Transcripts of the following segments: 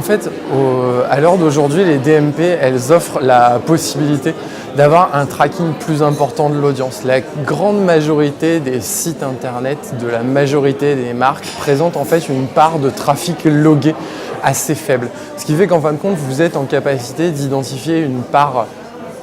fait, à l'heure d'aujourd'hui, les DMP, elles offrent la possibilité d'avoir un tracking plus important de l'audience. La grande majorité des sites internet, de la majorité des marques, présentent en fait une part de trafic logué assez faible. Ce qui fait qu'en fin de compte, vous êtes en capacité d'identifier une part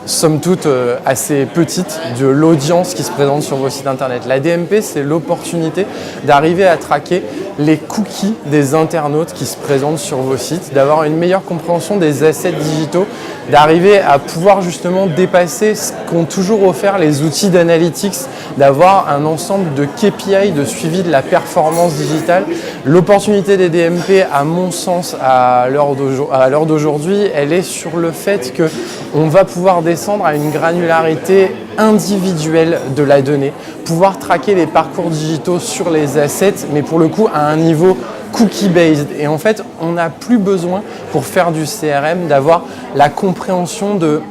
somme toute assez petite de l'audience qui se présente sur vos sites internet. La DMP, c'est l'opportunité d'arriver à traquer les cookies des internautes qui se présentent sur vos sites, d'avoir une meilleure compréhension des assets digitaux, d'arriver à pouvoir justement dépasser ce qu'ont toujours offert les outils d'analytics, d'avoir un ensemble de KPI de suivi de la performance digitale. L'opportunité des DMP, à mon sens, à l'heure d'aujourd'hui, elle est sur le fait qu'on va pouvoir descendre à une granularité individuelle de la donnée, pouvoir traquer les parcours digitaux sur les assets, mais pour le coup à un niveau cookie-based. Et en fait, on n'a plus besoin, pour faire du CRM, d'avoir la compréhension de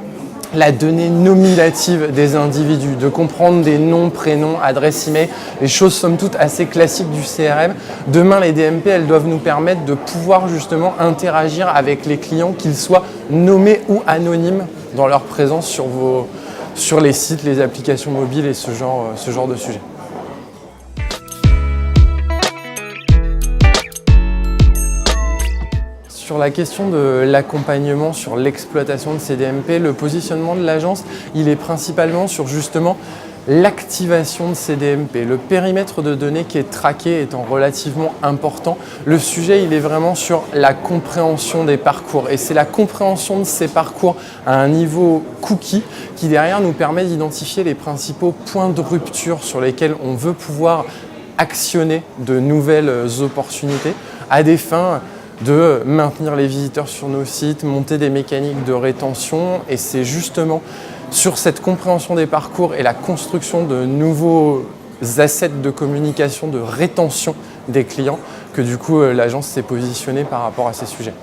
la donnée nominative des individus, de comprendre des noms, prénoms, adresses email, les choses somme toute assez classiques du CRM. Demain, les DMP, elles doivent nous permettre de pouvoir justement interagir avec les clients, qu'ils soient nommés ou anonymes dans leur présence sur les sites, les applications mobiles et ce genre de sujet. Sur la question de l'accompagnement, sur l'exploitation de ces DMP, le positionnement de l'agence, il est principalement sur justement l'activation de ces DMP. Le périmètre de données qui est traqué étant relativement important, le sujet il est vraiment sur la compréhension des parcours. Et c'est la compréhension de ces parcours à un niveau cookie qui derrière nous permet d'identifier les principaux points de rupture sur lesquels on veut pouvoir actionner de nouvelles opportunités à des fins de maintenir les visiteurs sur nos sites, monter des mécaniques de rétention. Et c'est justement sur cette compréhension des parcours et la construction de nouveaux assets de communication, de rétention des clients, que du coup l'agence s'est positionnée par rapport à ces sujets.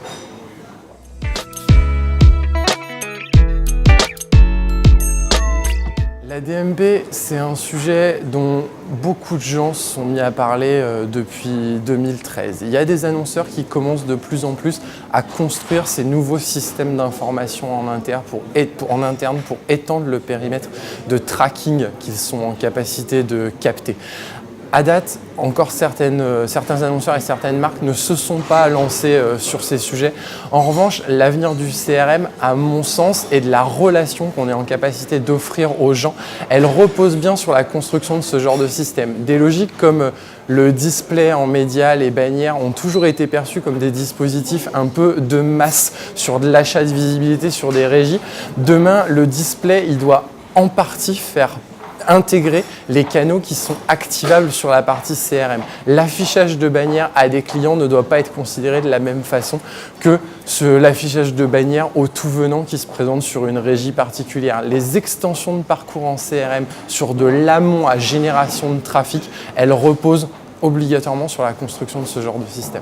La DMP, c'est un sujet dont beaucoup de gens se sont mis à parler depuis 2013. Il y a des annonceurs qui commencent de plus en plus à construire ces nouveaux systèmes d'information en interne pour étendre le périmètre de tracking qu'ils sont en capacité de capter. À date, encore certains annonceurs et certaines marques ne se sont pas lancés sur ces sujets. En revanche, l'avenir du CRM, à mon sens, et de la relation qu'on est en capacité d'offrir aux gens, elle repose bien sur la construction de ce genre de système. Des logiques comme le display en médias, les bannières ont toujours été perçues comme des dispositifs un peu de masse sur de l'achat de visibilité, sur des régies. Demain, le display, il doit en partie faire intégrer les canaux qui sont activables sur la partie CRM. L'affichage de bannières à des clients ne doit pas être considéré de la même façon que l'affichage de bannières au tout venant qui se présente sur une régie particulière. Les extensions de parcours en CRM sur de l'amont à génération de trafic, elles reposent obligatoirement sur la construction de ce genre de système.